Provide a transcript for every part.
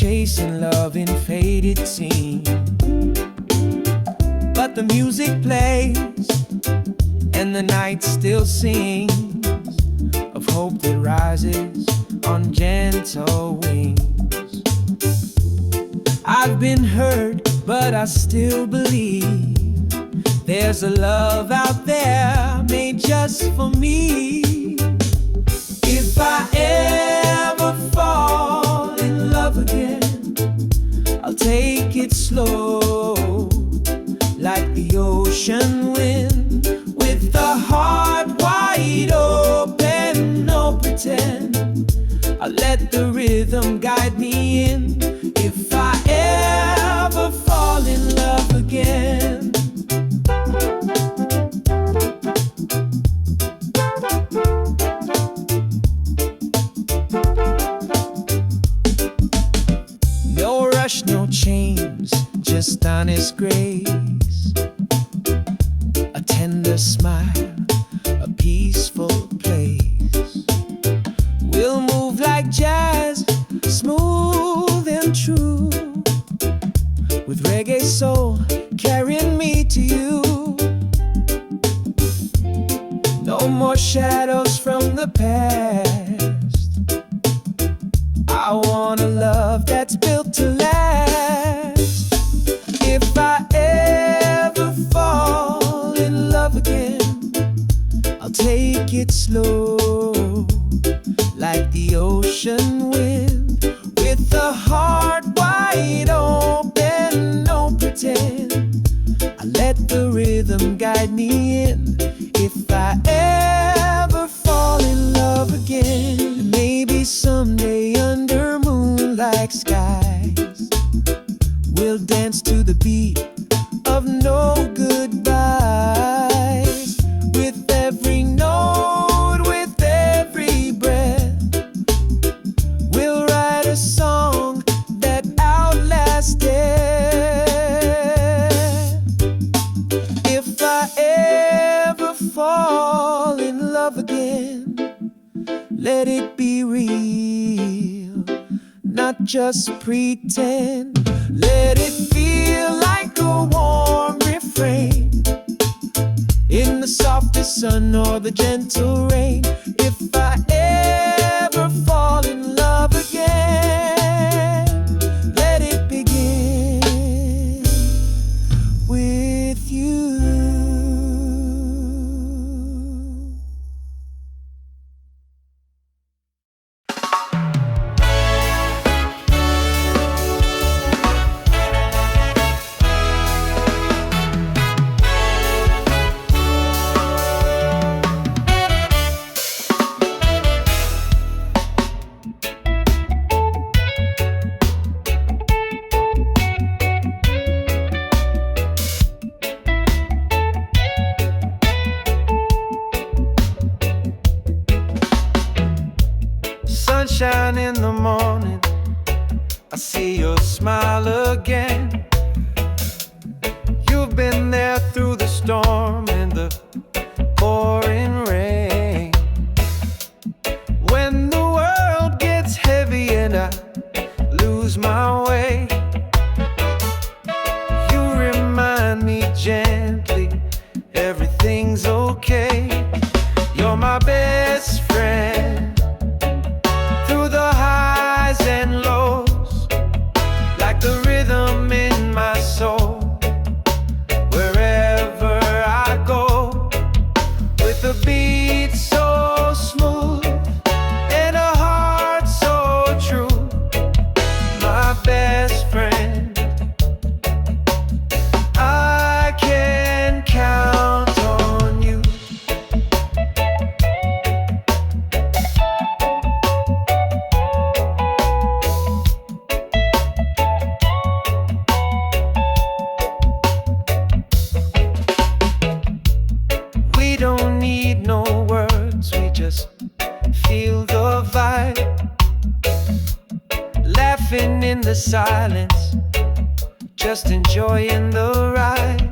chasing love in faded scenes. But the music plays and the night still sings of hope that rises on gentle wings. I've been hurt, but I still believe there's a love out there made just for me. If I ever fall in love again, I'll take it slow, like the ocean wind, with a heart wide open, no pretend. I'll let the rhythm guide me in. If I ever fall in love again, no rush, no chains, just honest grace, a tender smile, a peaceful place. We'll move like jazz, smooth and true, with reggae soul carrying me to you. No more shadows from the past. I want a love that's built to last. If I ever fall in love again, I'll take it slow, like the ocean wind, with a heart wide open, no pretend. I let the rhythm guide me in. If I ever fall in love again, maybe someday under moonlight skies, we'll dance to the beat of no goodbyes. With every note, with every breath, we'll write a song that outlasts death. If I ever fall in love again, let it be real, not just pretend. Let it feel like a warm refrain in the softest sun or the gentle rain. If I ever fall in love again, let it begin with you. Sunshine in the morning, I see your smile again. You've been there through the storm and the pouring rain. When the world gets heavy and I lose my way, you remind me gently everything's okay. You're my best friend through the highs and lows, like the rhythm in my soul. Wherever I go, with a beat so smooth and a heart so true, my best friend, I can count on you. We don't need no words, we just feel the vibe, laughing in the silence, just enjoying the ride.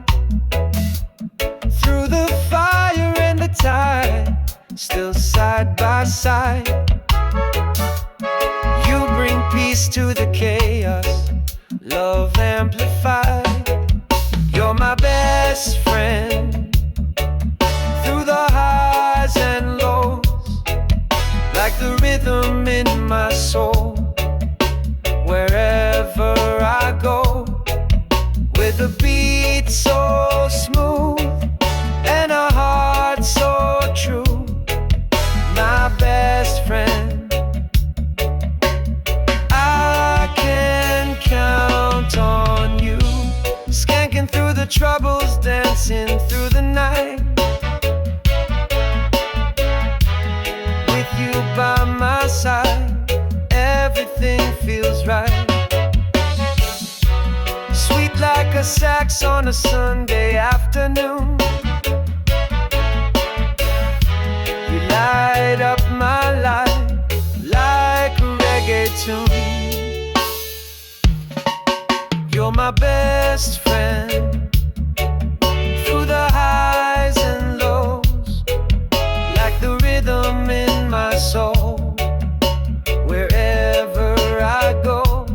Through the fire and the tide, still side by side. You bring peace to the chaos, feels right. Sweet like a sax on a Sunday afternoon. You light up my life like a reggae tune. You're my best friend through the highs and lows, like the rhythm in my soul. Wherever I go,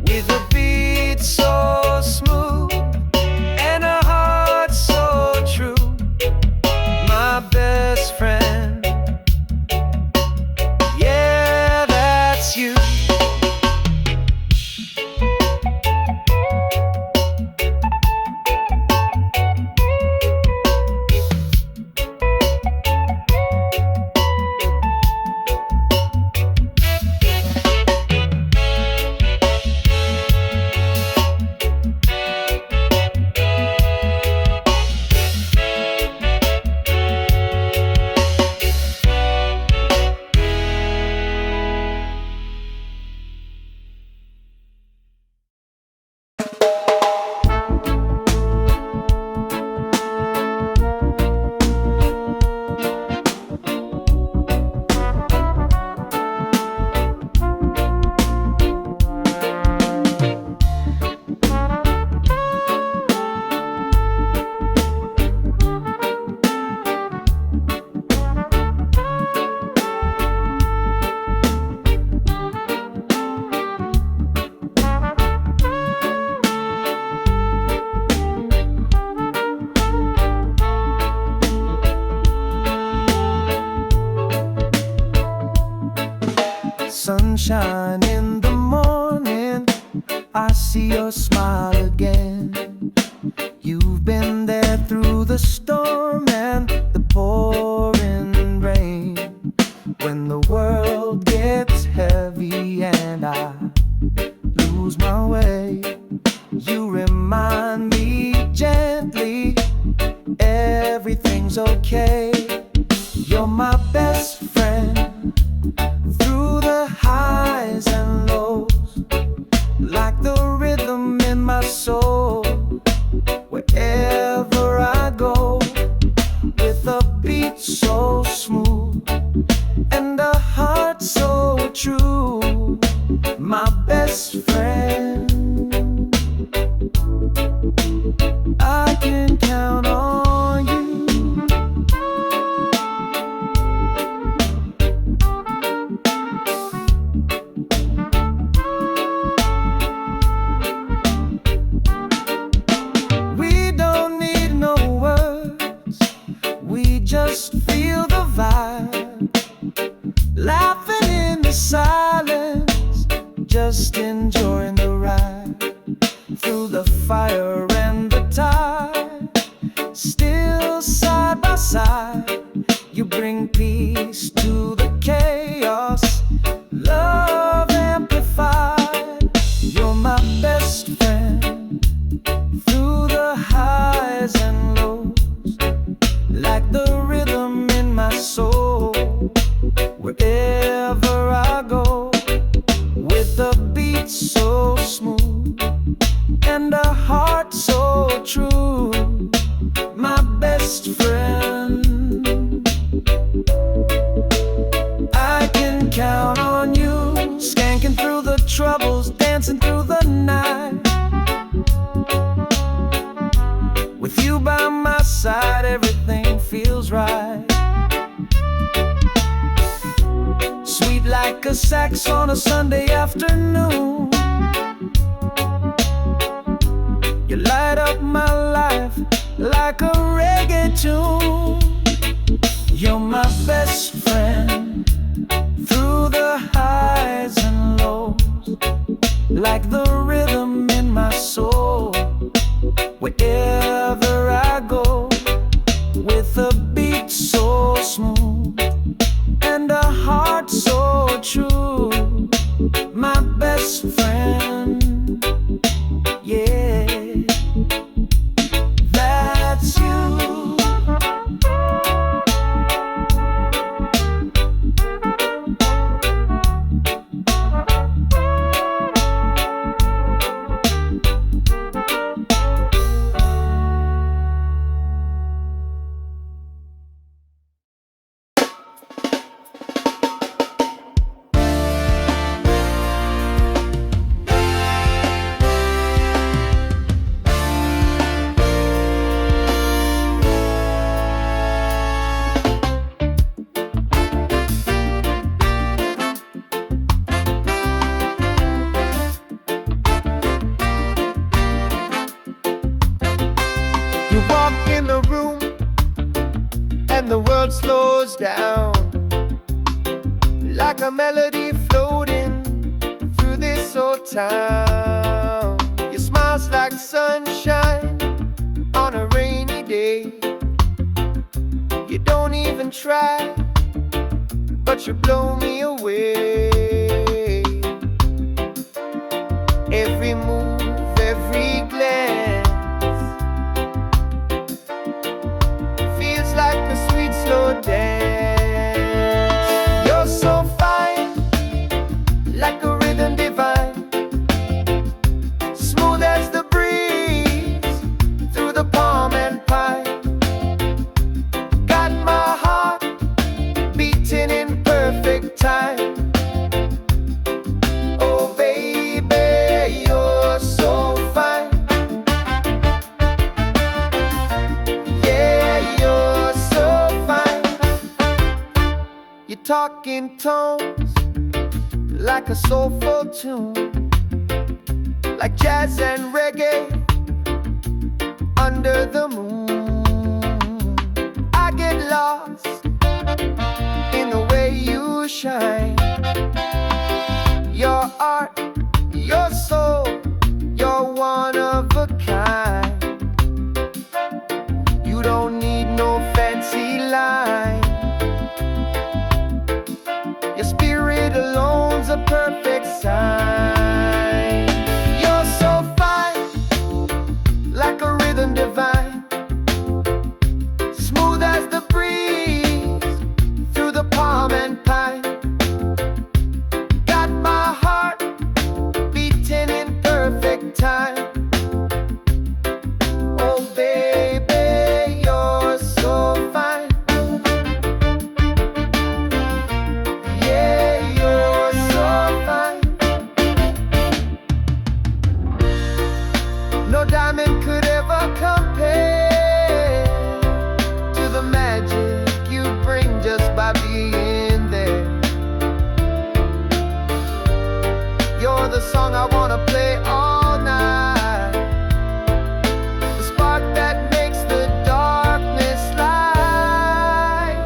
with a beat so smooth and a heart so true, my best friend, yeah, that's you. Sunshine in the morning, I see your smile again. You've been there through the storm and the pouring rain. When the world gets heavy and I lose my way, you remind me gently everything's okay. You're my best friend through the highs and lows, like the rhythm in my soul. Wherever I go, with a beat so smooth and a heart so true, my best friend, I can count on you. Just feel the vibe, laughing in the silence, just enjoying the ride through the fire and the tide. Still side by side, you bring peace to the chaos, love amplified. You're my best friend through the highs and lows, like the rhythm in my soul. Wherever I go, with a beat so smooth and a heart so true, my best friend, I can count on you. Skanking through the troubles, dancing through the night. With you by my side, everything feels right. Sweet like a sax on a Sunday afternoon. You light up my life like a reggae tune. You're my best friend through the highs and lows, like the rhythm in my soul. Wherever I go, with a beat so smooth and a heart so true, my best friend, yeah, that's you. down, like a melody floating through this old town. Your smile's like sunshine on a rainy day. You don't even try, but you blow me away. Every move, every glance feels like a sweet slow dance. You're so fine, like a rhythm divine, smooth as the breeze through the palm and pine. Got my heart beating in perfect time. Oh baby, you're so fine. Yeah, you're so fine. You talk in tones like a soulful tune, like jazz and reggae under the moon. I get lost in the way you shine. Your art, your soul, you're one of a kind. You don't need no fancy line. Your spirit alone's a perfect sign. You're so fine, like a rhythm divine, smooth as the breeze through the palm and pine. Got my heart beating in perfect time. Oh baby, you're so fine. Yeah, you're so fine. No diamond could ever compare to the magic you bring just by being there. You're the song I wanna play all night, the spark that makes the darkness light.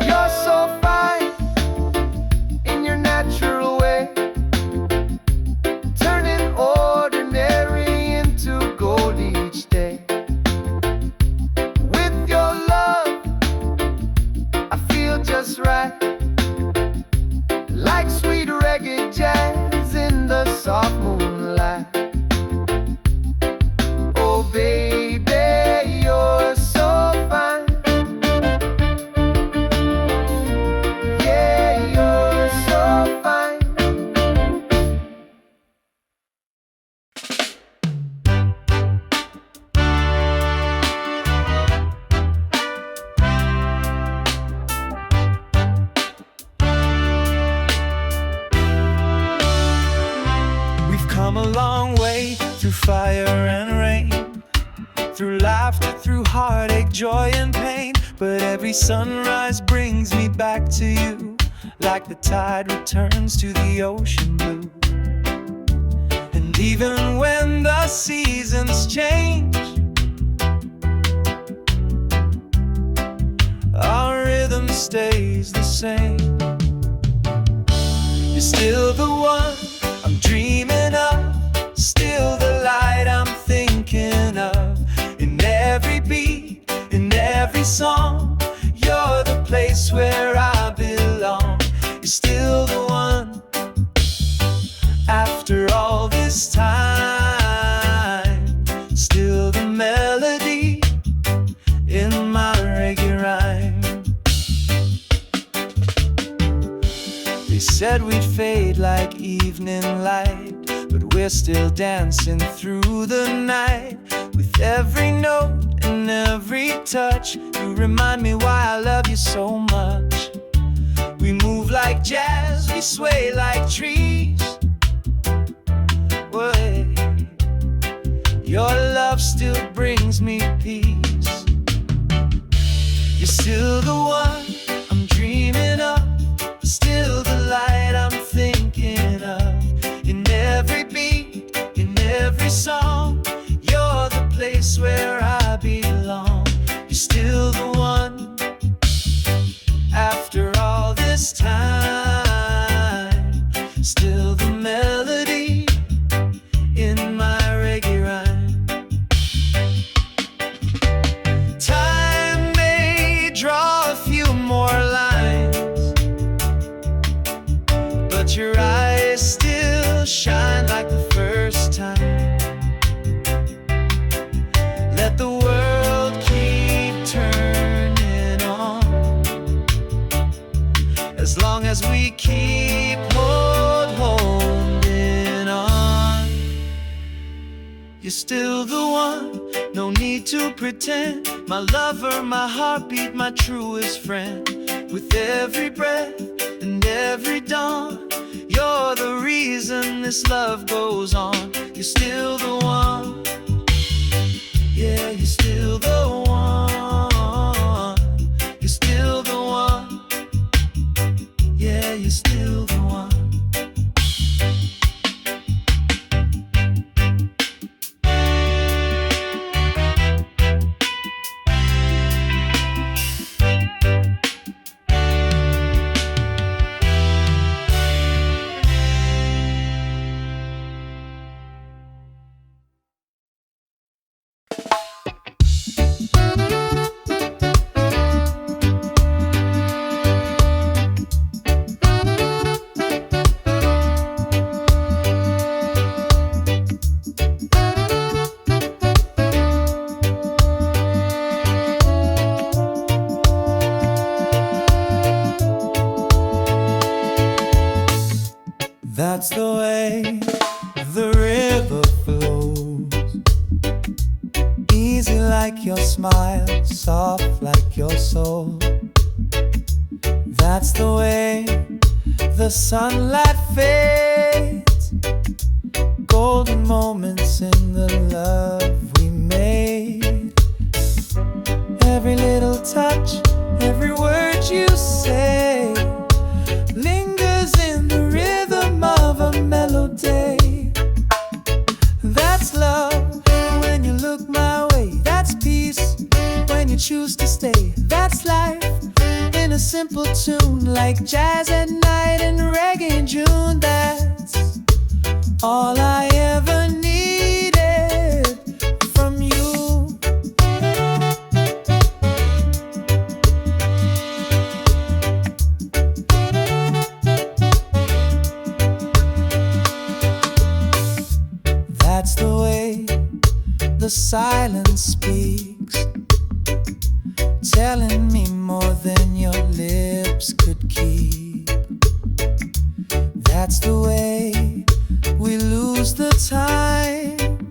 You're so fine in your natural way, turning ordinary into gold each day. With your love, I feel just right, like sweet reggae jazz in the soft moonlight. Oh baby, you're so fine. Yeah, you're so fine. We've come a long way through fire and rain, through laughter, through heartache, joy and pain. But every sunrise brings me back to you, like the tide returns to the ocean blue. And even when the seasons change, our rhythm stays the same. You're still the one I'm dreaming of, still the light I'm thinking of. In every beat, in every song, you're the place where I belong. You're still the one, after all this time, still the melody in my reggae rhyme. They said we'd fade like evening light, but we're still dancing through the night. With every note and every touch, you remind me why I love you so much. We move like jazz, we sway like trees. Wait, your love still brings me peace. You're still the one I'm dreaming of, still the light I'm thinking of. In every beat, in every song, you're the place where I belong. You're still the one, you're still the one. No need to pretend. My lover, my heartbeat, my truest friend. With every breath and every dawn, you're the reason this love goes on. You're still the one. Yeah, you're still the one. You're still the one. Yeah, you're still the one. That's the way the river flows, easy like your smile, soft like your soul. That's the way the sunlight fades, golden moments in the love we made. Every little touch, every word you say lingers in the rhythm of a melody. That's love when you look my way. That's peace when you choose to stay. That's life in a simple tune, like jazz at night and reggae in June. That's all I ever needed from you. That's the way the silence speaks, telling me more than your lips could keep. That's the way we lose the time,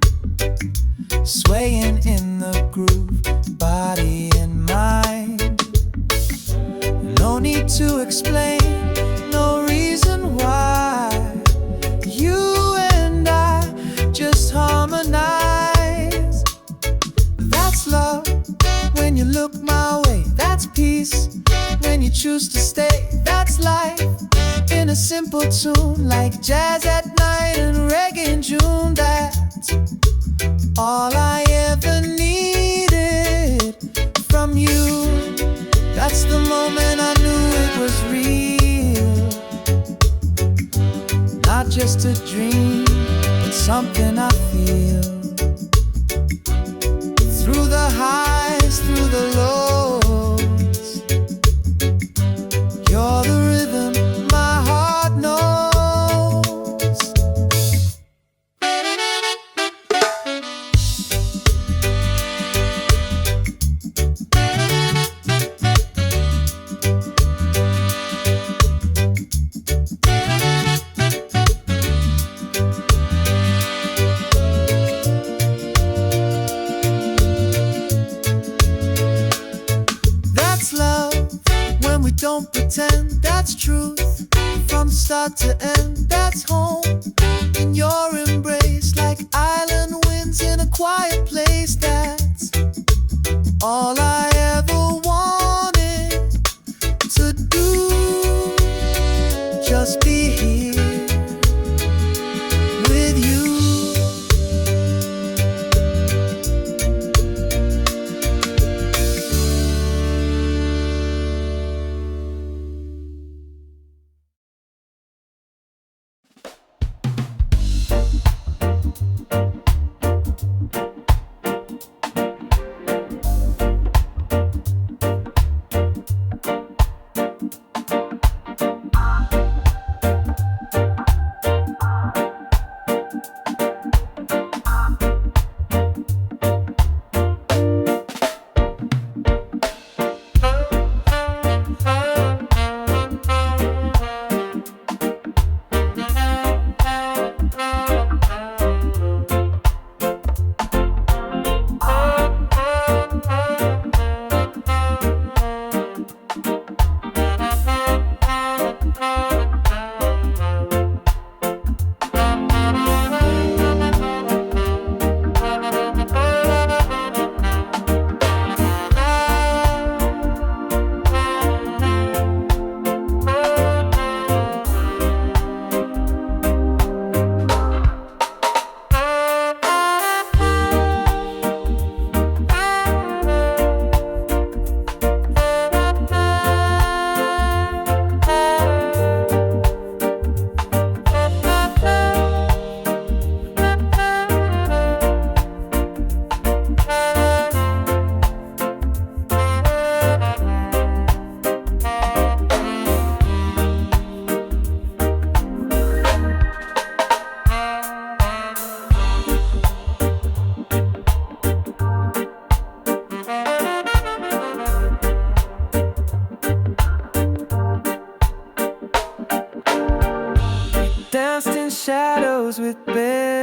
swaying in the groove, body and mind. No need to explain, no reason why. You and I just harmonize. That's love when you look my way. That's peace when you choose to stay. That's life in a simple tune, like jazz at night and reggae in June. That's all I ever needed from you. That's the moment I knew it was real, not just a dream, but something I feel. Through the highs, through the lows, you're the rhythm my heart knows. That's love when we don't pretend. That's truth from start to end. That's home in your embrace, like island winds in a quiet place. That's all I ever wanted to do, just be here.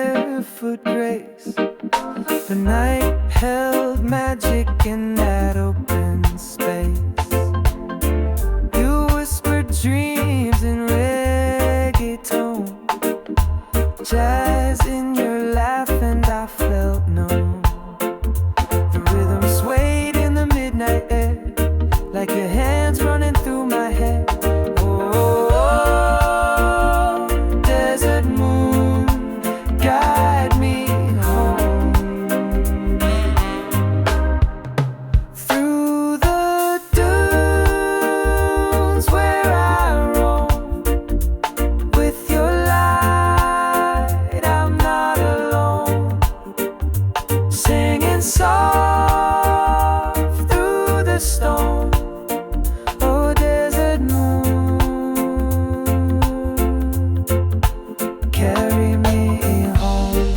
barefoot grace. The night held magic in that open space. You whispered dreams in reggae tone, jazz in your laugh, and I felt known. The rhythm swayed in the midnight air, like your hands running through my hair. Oh, desert moon, guide me home. Through the dunes where I roam, with your light I'm not alone. Singing soft through the stone. Oh, desert moon, carry me home.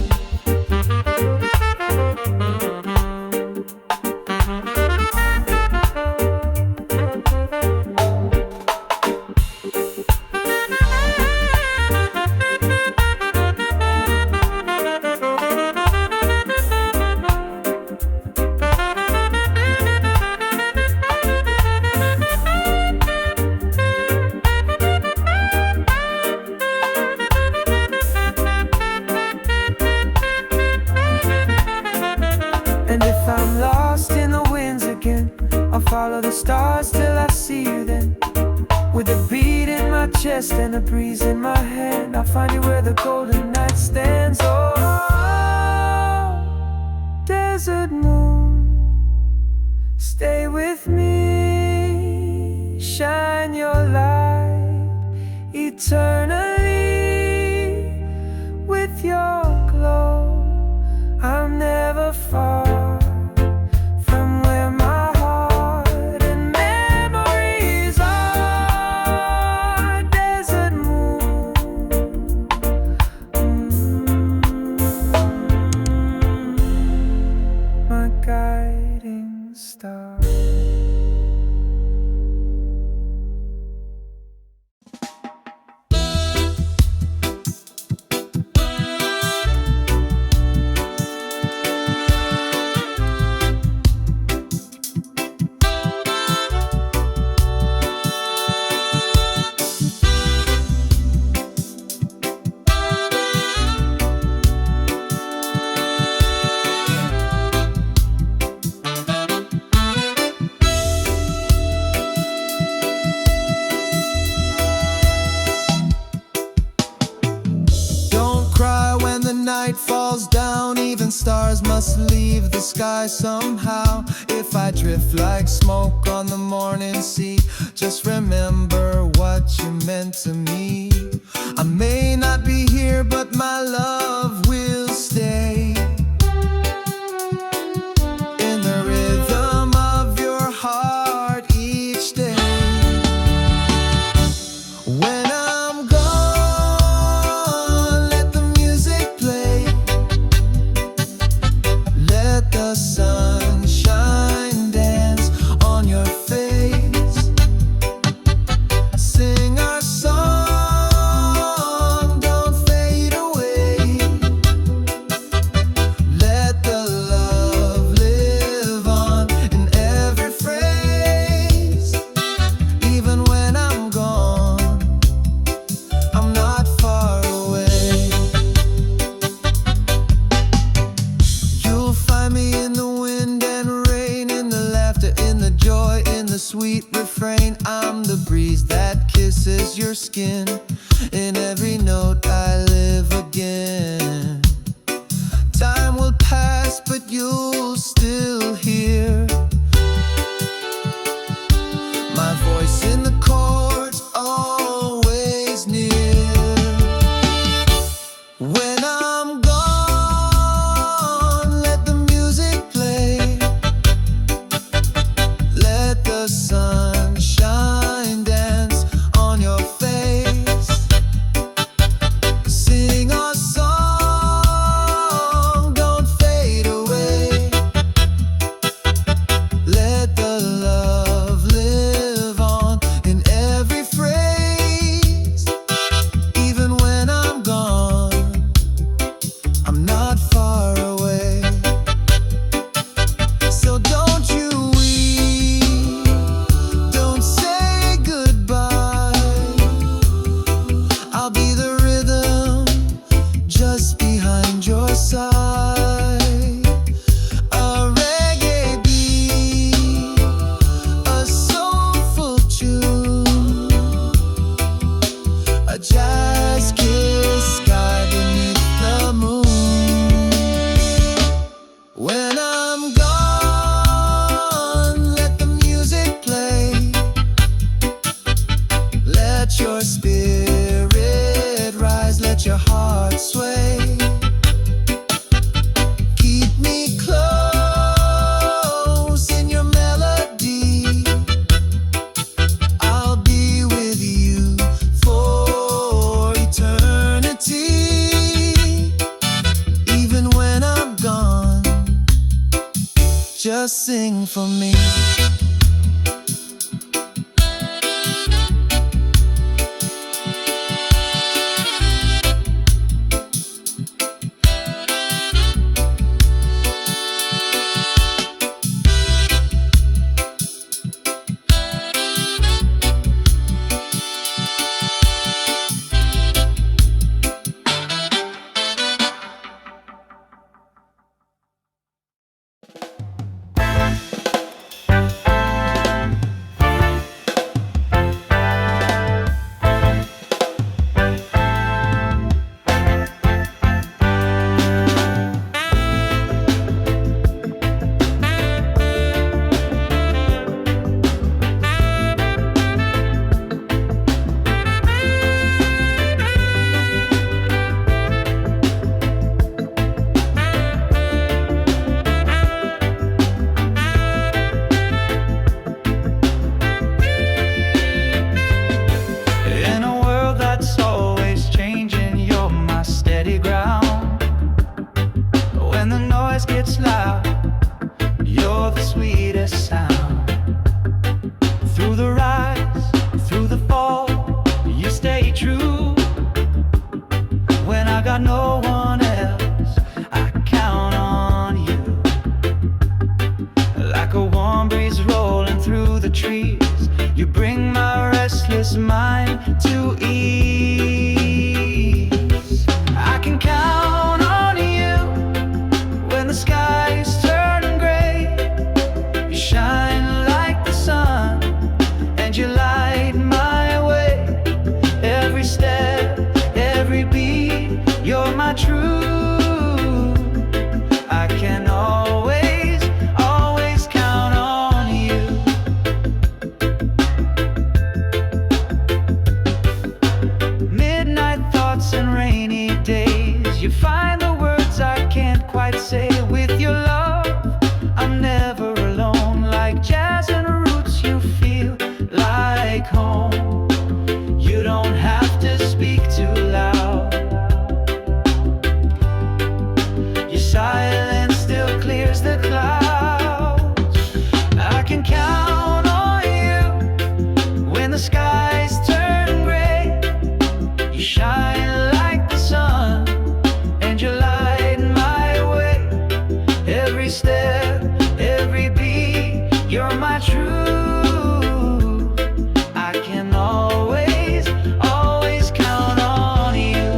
And if I'm lost in the winds again, I'll follow the stars till I see you then. With a beat in my chest and a breeze in my hand, I'll find you where the golden night stands. Oh, desert moon, stay with me, shine your light eternally. With your glow, I'm never far from where my heart and memories are. Desert moon, my guiding star. Night falls down, even stars must leave the sky somehow. If I drift like smoke on the morning sea, just remember what you meant to me. I may not be here, but my love will stay in the rhythm of your heart each day. When I'm gone, let the music play. Let the sunshine dance on your face. Sing our song, don't fade away. Let the love live on in every phrase. Even when I'm gone, I'm not far away. You'll find me in the wind and rain, in the laughter, in the joy, in the sweet refrain. I'm the breeze that kisses your skin. In every note I live again. Time will pass, but you'll still hear my voice in the chords, always near. When I'm gone, let the music play. Let the sunshine dance on your face. I'm not far away. So don't you weep, don't say goodbye. I'll be the rhythm just behind your side. A reggae beat, a soulful tune, a jazz kiss sky beneath the moon. When I'm gone, let the music play. Let your spirit rise, let your heart sway. Keep me close in your melody. I'll be with you for eternity. Even when I'm gone, just sing for me. Gets loud, you're the sweetest sound. Through the rise, through the fall, you stay true. When I got no one else, I count on you. Like a warm breeze rolling through the trees, you bring my restless mind to ease. I can count on you when the skies turn gray. You shine like the sun and you light my way. Every step, every beat, you're my truth. I can always, always count on you. Midnight thoughts and rainy days, you find the words I can't quite say. With your love, I'm never alone. Like jazz and roots, you feel like home. You don't have to speak too loud. Your silence still clears the clouds. I can count on you when the skies turn gray. You shine like the sun and you light my way. Every step, every beat, you're my truth. I can always, always count on you.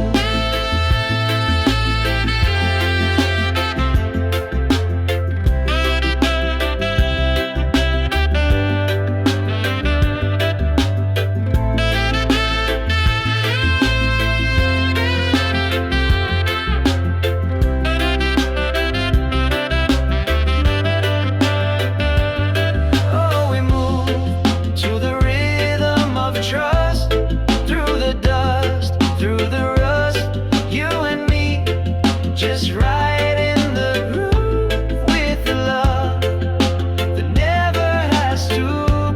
Oh, we move to the rhythm of trust. Through the dust, through the rust, you and me, just right in the groove. With the love that never has to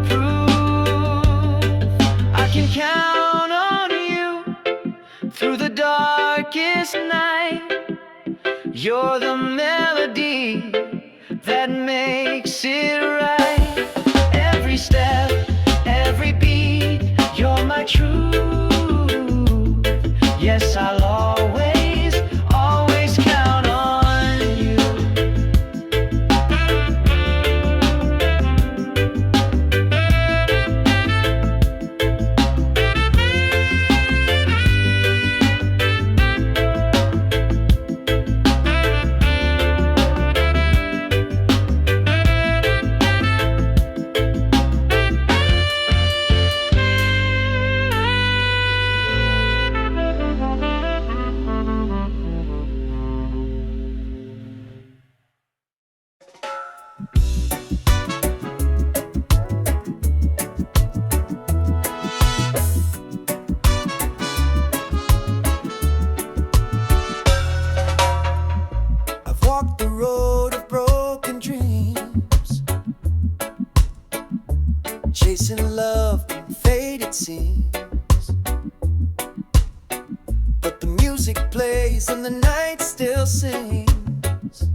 prove. I can count on you through the darkest night. You're the melody that makes it right. Every step, every beat, you're my truth. Yes, I'll always, always count still sings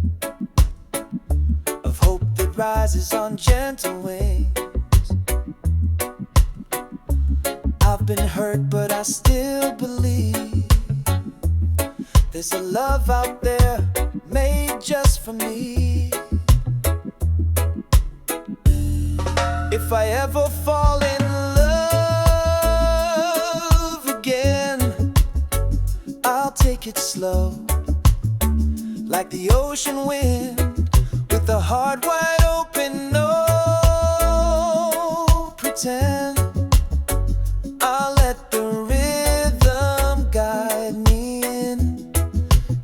of hope that rises on gentle wings. I've been hurt, but I still believe there's a love out there made just for me. If I ever fall in love again, I'll take it slow, like the ocean wind, with a heart wide open, no pretend. I'll let the rhythm guide me in,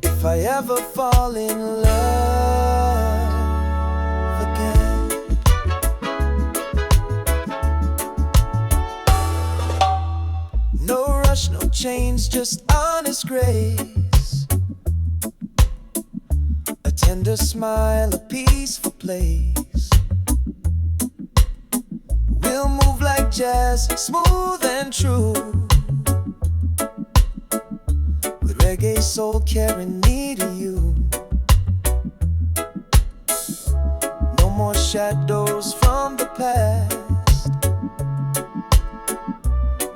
if I ever fall in love again. No rush, no change, just honest grace, a tender smile, a peaceful place. We'll move like jazz, smooth and true, with reggae soul carrying me to you. No more shadows from the past,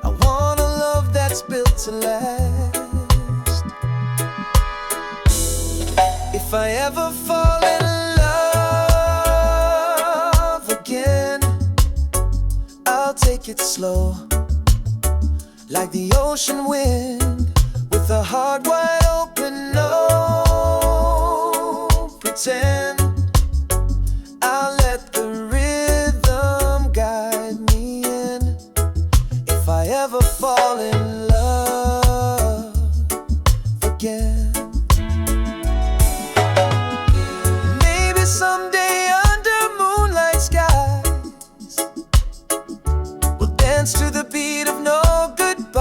I want a love that's built to last. If I ever fall in love again, I'll take it slow, like the ocean wind, with a heart wide open, no pretend. I'll let the rhythm guide me in, if I ever fall in love again. Maybe someday under moonlight skies, we'll dance to the beat of no goodbyes.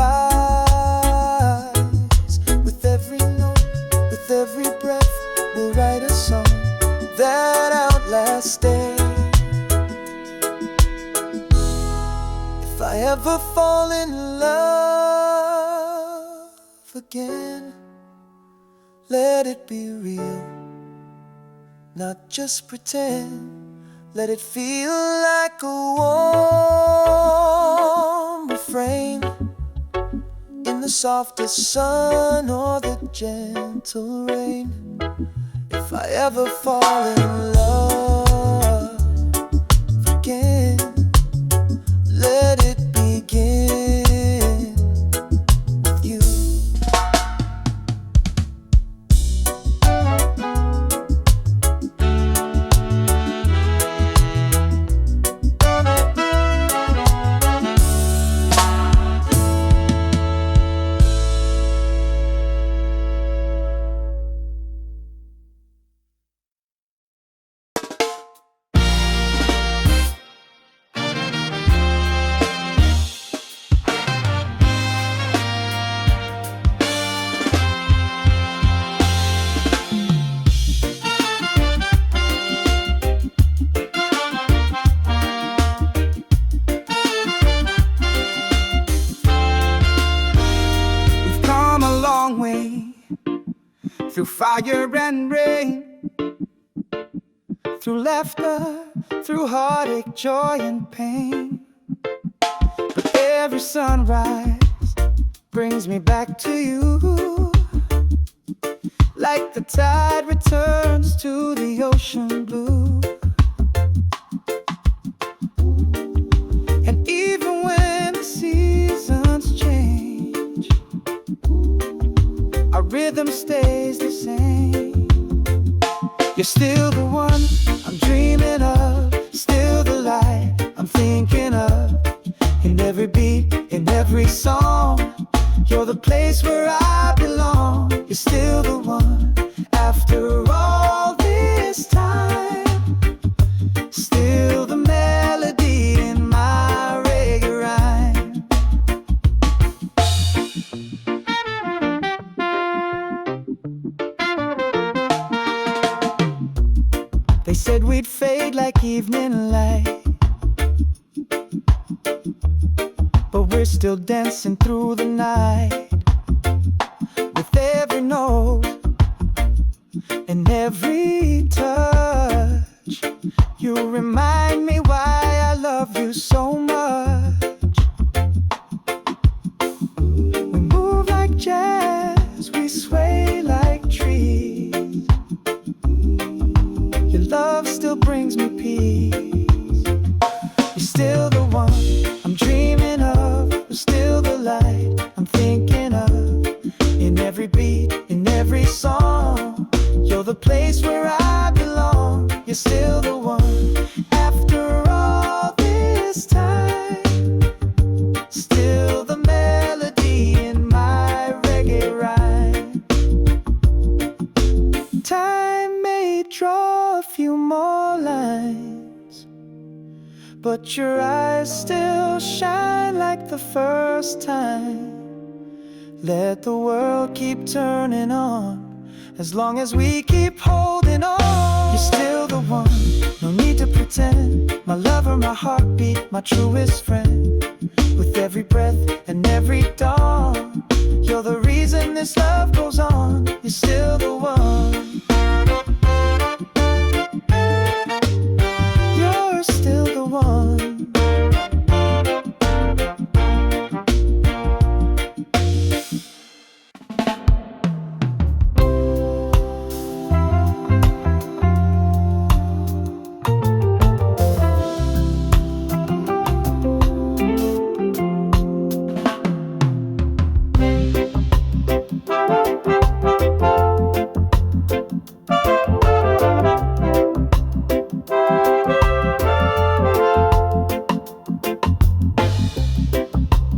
With every note, with every breath, we'll write a song that outlasts day. If I ever fall in love again, let it be real, not just pretend. Let it feel like a warm refrain in the softest sun or the gentle rain. If I ever fall in love again, let it begin with you. Through fire and rain, through laughter, through heartache, joy and pain. But every sunrise brings me back to you, like the tide returns to the ocean blue. And even when the seasons change, our rhythm stays the same. You're still the one I'm dreaming of, still the light I'm thinking of. In every beat, in every song, you're the place where I belong. You're still the one after all this time, still the melody in my reggae rhyme. They said we'd fade like evening light, but we're still dancing through the night. With every note, in every touch. You remind me why I love you so much. We move like jazz, we sway like trees. Your love still brings me peace. You're still the one I'm dreaming of. You're still the light I'm thinking of. In every beat, in every song, you're the place where I belong. You're still the one. After all this time, still the melody in my reggae rhyme. Time may draw a few more lines, but your eyes still shine like the first time. Let the world keep turning on, as long as we keep holding on. You're still the one, no need to pretend. My lover, my heartbeat, my truest friend. With every breath and every dawn, you're the reason this love goes on. You're still the one. You're still the one.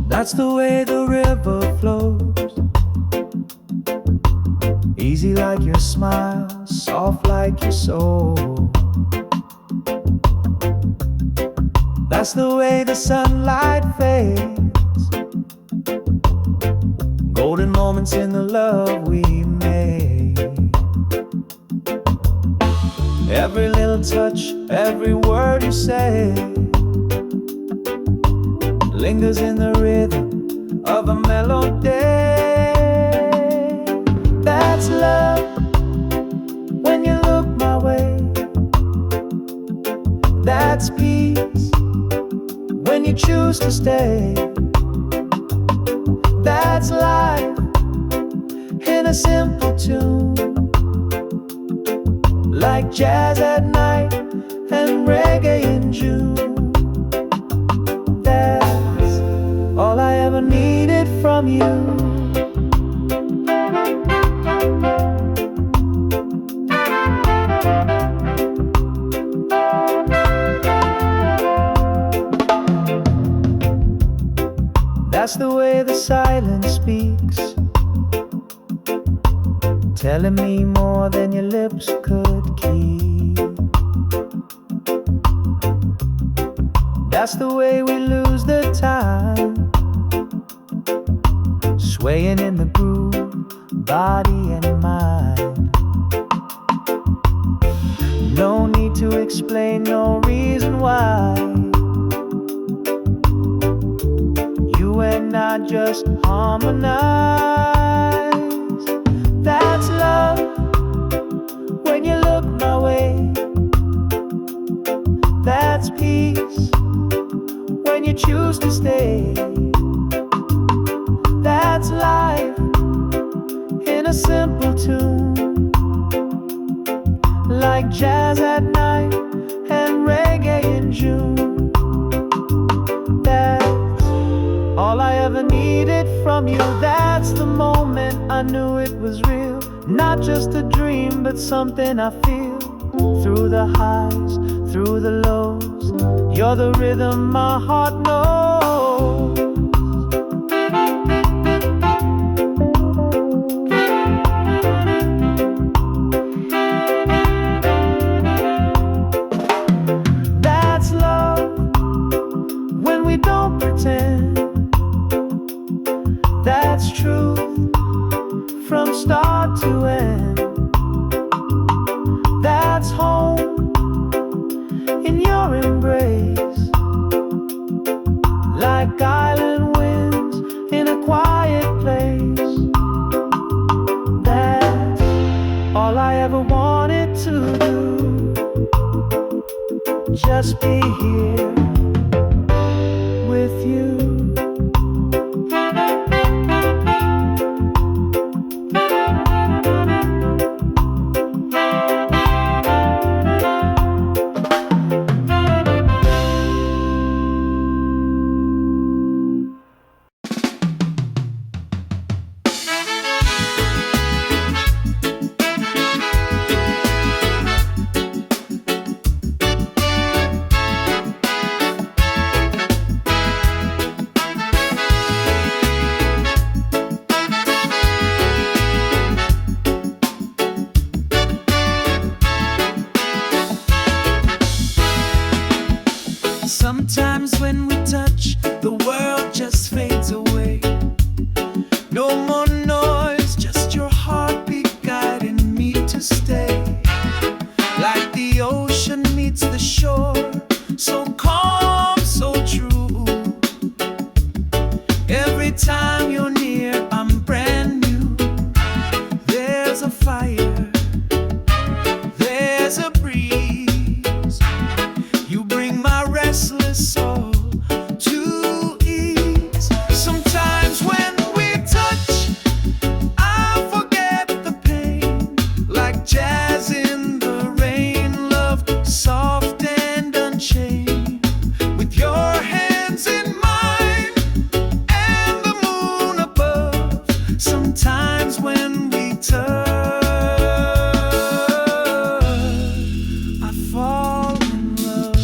That's the way the river flows, easy like your smile, soft like your soul. That's the way the sunlight fades, golden moments in the love we made. Every little touch, every word you say lingers in the rhythm of a melody. That's love when you look my way. That's peace when you choose to stay. That's life in a simple tune, like jazz at night and reggae in June. All I ever needed from you. That's the way the silence speaks, telling me more than your lips could keep. That's the way we lose the time, swaying in the groove, body and mind. No need to explain, no reason why. You and I just harmonize. That's love when you look my way. That's peace when you choose to stay. That's life in a simple tune, like jazz at night and reggae in June. That's all I ever needed from you. That's the moment I knew it was real, not just a dream, but something I feel. Through the highs, through the lows, you're the rhythm my heart knows. That's love when we don't pretend. That's truth from start to end. That's home in your embrace, wanted to do, just be here with you. Sometimes when we touch, the world just fades away. No more noise, just your heartbeat guiding me to stay. Like the ocean meets the shore, so calm, so true. Every time you're near, I'm brand new. There's a fire, there's a breeze. You bring my restless soul to ease. Sometimes when we touch, I forget the pain. Like jazz in the rain, love soft and unchained. With your hands in mine and the moon above. Sometimes when we touch, I fall in love.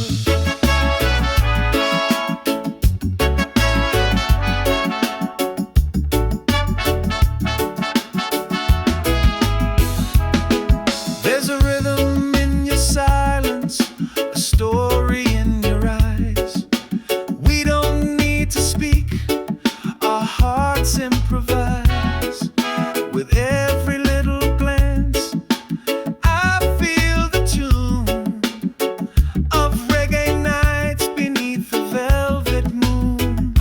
There's a rhythm in your silence, a story in your eyes. We don't need to speak, our hearts improvise. With every little glance, I feel the tune of reggae nights beneath the velvet moon.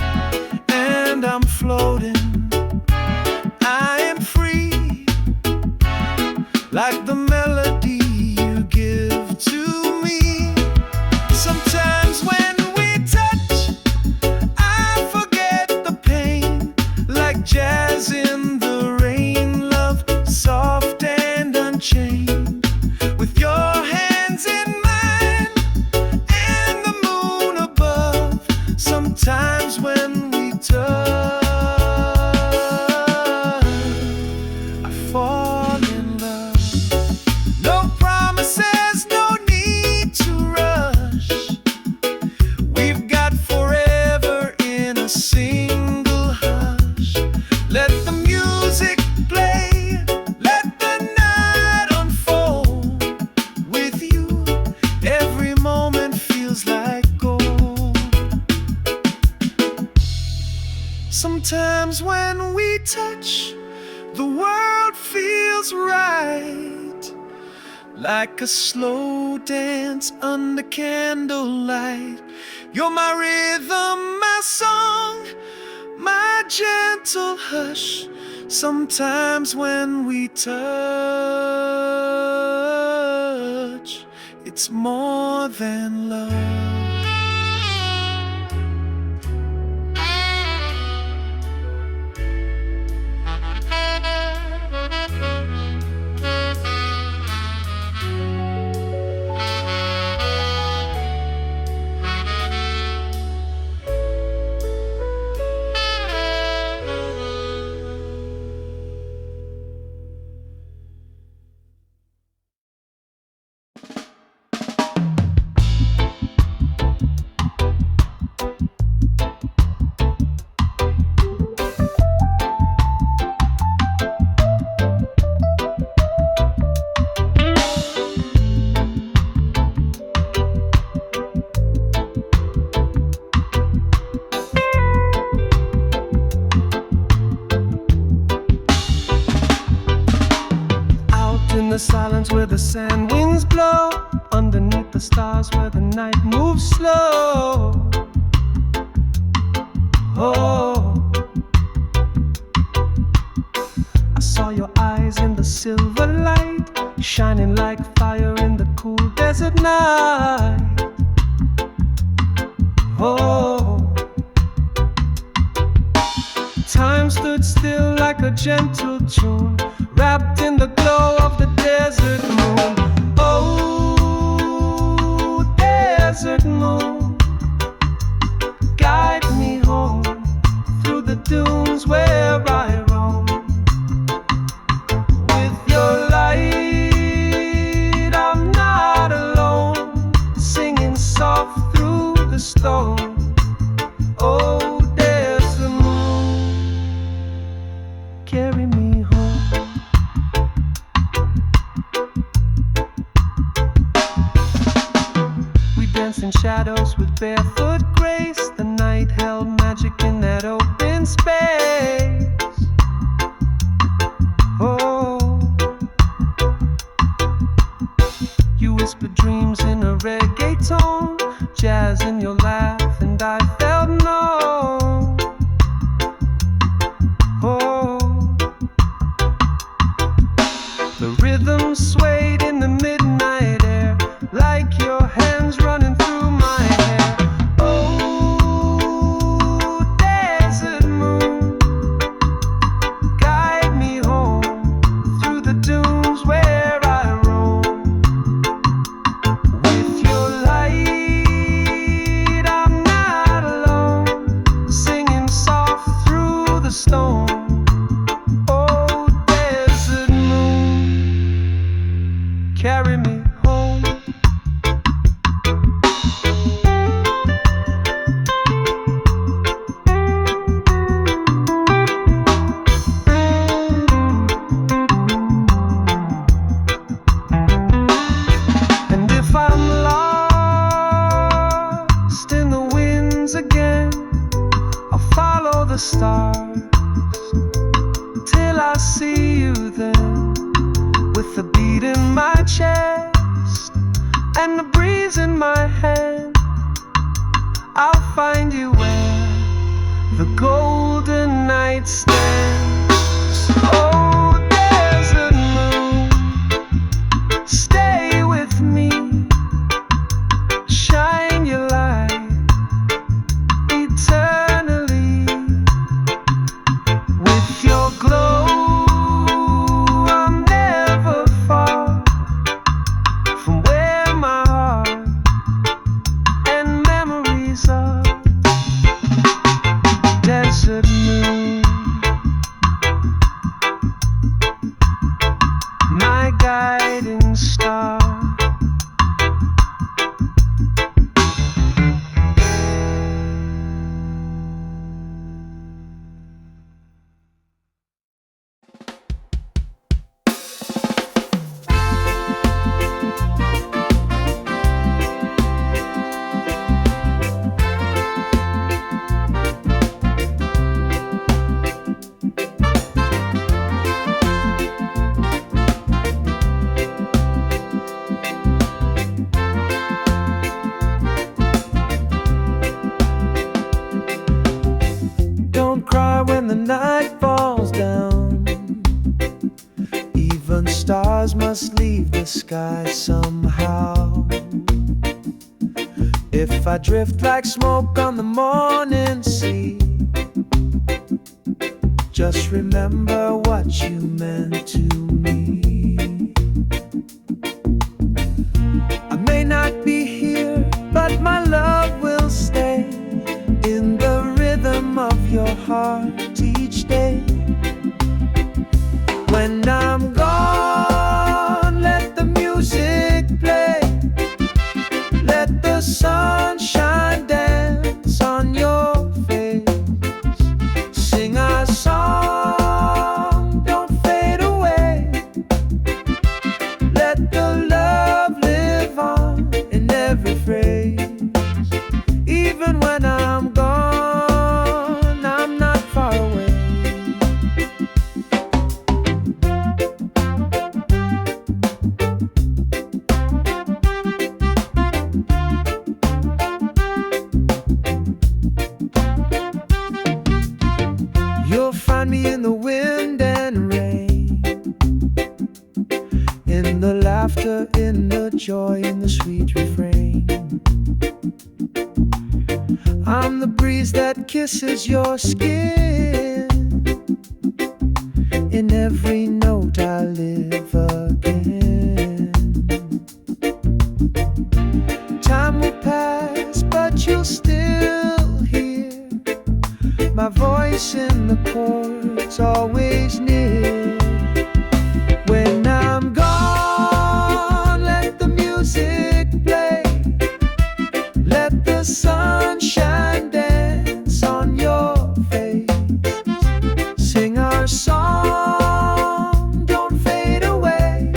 And I'm floating, I am free, like the melody you give to me. Sometimes when we touch, I forget the pain. Like jazz in the rain, love soft and unchained. With your hands in mine and the moon above. Sometimes when we touch, I fall in love. No promises, no need to rush. We've got forever in a single hush. Let the music play, let the night unfold. With you, every moment feels like gold. Sometimes when we touch, the world feels right. Like a slow dance under candlelight. You're my rhythm, my song, my gentle hush. Sometimes when we touch, it's more than love. the silence where the sand winds blow, underneath the stars where the night moves slow. Oh, I saw your eyes in the silver light, shining like fire in the cool desert night. Oh, time stood still like a gentle tune, wrapped in the glow of the desert moon. Oh, desert moon, guide me home through the dunes where I roam. With your light, I'm not alone, singing soft through the storm. Oh, desert moon, carry me home. We danced in shadows with barefoot grace. The night held magic in that open space. Oh, you whispered dreams in a reggae tone, jazz in your laugh, and I felt known. Oh, the rhythm swayed in the midnight air, like your hands running through my hair. Oh, desert moon, guide me home through the dunes where I roam. With your light, I'm not alone, singing soft through the storm. Oh, desert moon, carry me home. And if I'm lost in the winds again, I'll follow the stars till I see you then. With the beat in my chest and the breeze in my hand, I'll find you where the golden night stands. Oh, desert moon, stay with me, shine your light eternally. With your glow, I'm never far from where my heart and memories are. Desert moon, my guiding star. Don't cry when the night falls down. Even stars must leave the sky somehow. If I drift like smoke on the morning sea, just remember what you meant to me. I may not be here, but my love will stay in the rhythm of your heart each day. When I'm gone, let the music play, let the sunshine dance on your face. Sing our song, don't fade away, in the joy in the sweet refrain. I'm the breeze that kisses your skin. In every note I live again. Time will pass, but you'll still hear my voice in the chords, always near. When I'm gone, let the music play. Let the sunshine dance on your face. Sing our song, don't fade away.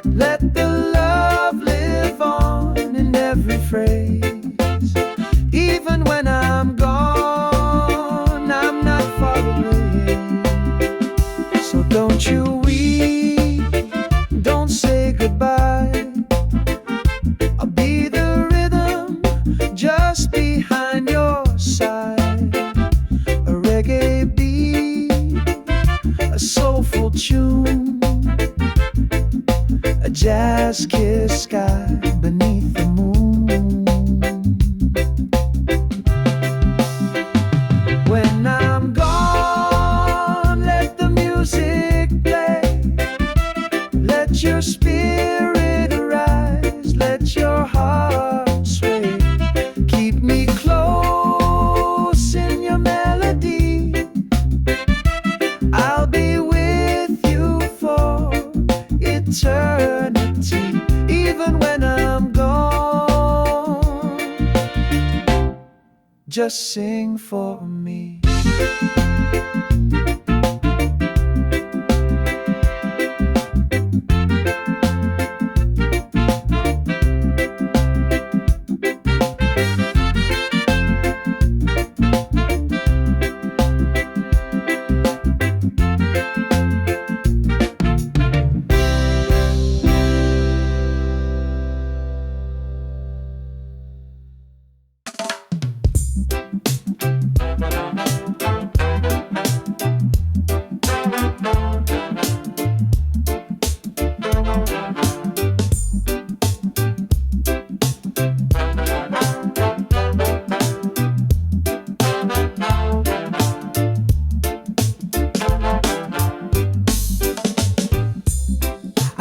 Let the love live on in every phrase. Even when I'm gone, I'm not far away. So don't you weep, don't say goodbye. I'll be the rhythm just behind your side. A reggae beat, a soulful tune, a jazz kiss sky beneath the moon. When I'm gone, let the music play. Let your spirit arise, let your heart sway. Keep me close in your melody. I'll be with you for eternity. Even when I'm gone, just sing for me.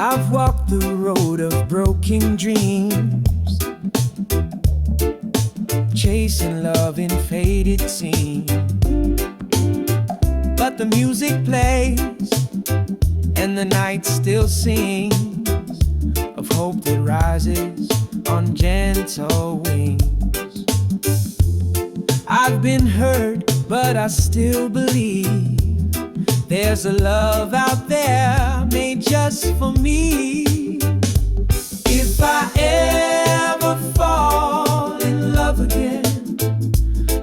I've walked the road of broken dreams, chasing love in faded scenes. But the music plays and the night still sings of hope that rises on gentle wings. I've been hurt, but I still believe there's a love out there made just for me. If I ever fall in love again,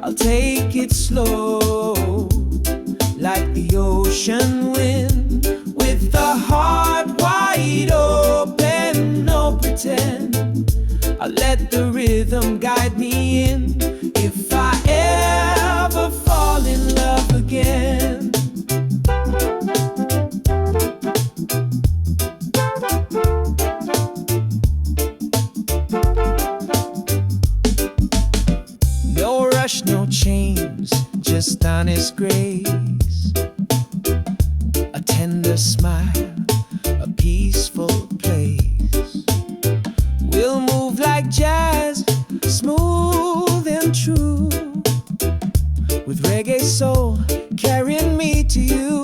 I'll take it slow, like the ocean wind, with the heart wide open, no pretend. I'll let the rhythm guide me in. If I ever fall in love again, no rush, no chains, just honest grace. A tender smile, a peaceful place. We'll move like jazz, smooth and true, with reggae soul carrying me to you.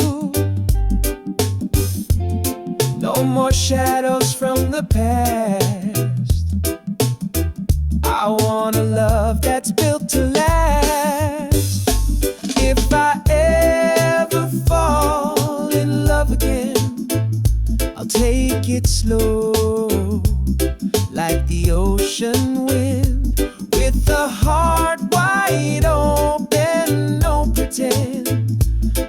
No more shadows from the past. I want a love that's built to last. If I ever fall in love again, I'll take it slow, like the ocean wind, with the heart wide open, no pretend.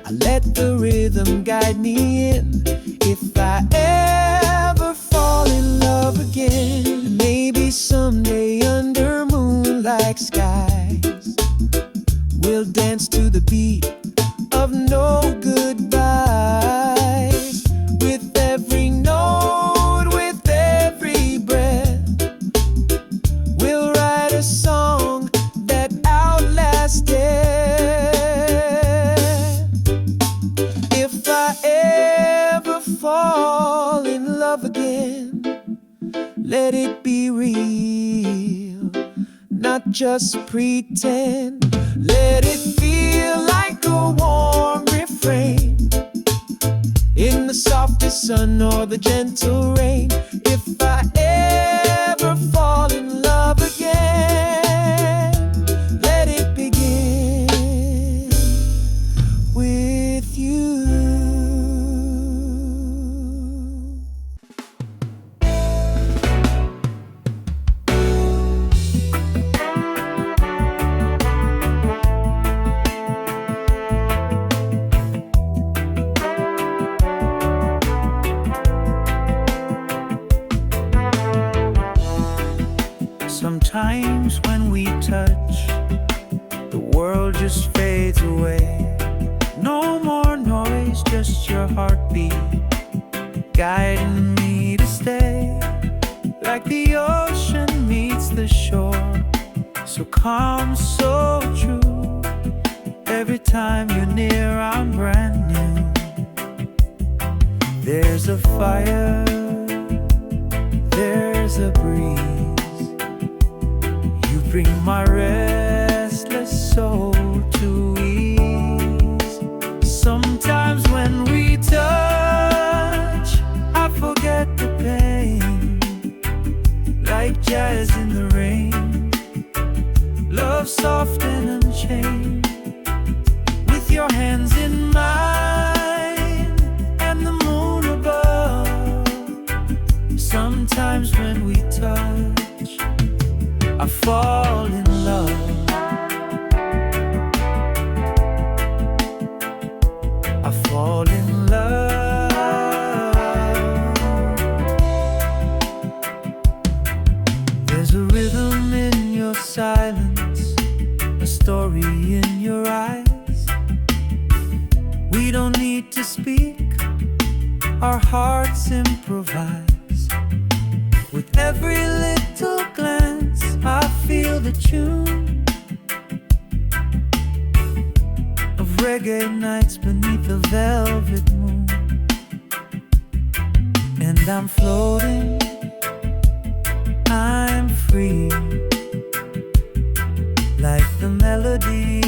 I let the rhythm guide me in. If I ever fall in love again, maybe someday under moonlight skies, we'll dance to the beat of no goodbyes. With every note, with let it be real, not just pretend. Let it feel like a warm refrain in the softest sun or the gentle rain. If I ever fall in love again, let it begin with you. Sometimes when we touch, the world just fades away. No more noise, just your heartbeat guiding me to stay. Like the ocean meets the shore, so calm, so true. Every time you're near, I'm brand new. There's a fire, there's a breeze. Bring my restless soul to ease. Sometimes when we touch, I forget the pain. Like jazz in the rain, love soft and unchained. With your hands in mine and the moon above. Sometimes when we touch, I fall in love. I fall in love. There's a rhythm in your silence, a story in your eyes. We don't need to speak, our hearts improvise. With every little glance, I feel the tune of reggae nights beneath the velvet moon. And I'm floating, I'm free, like the melody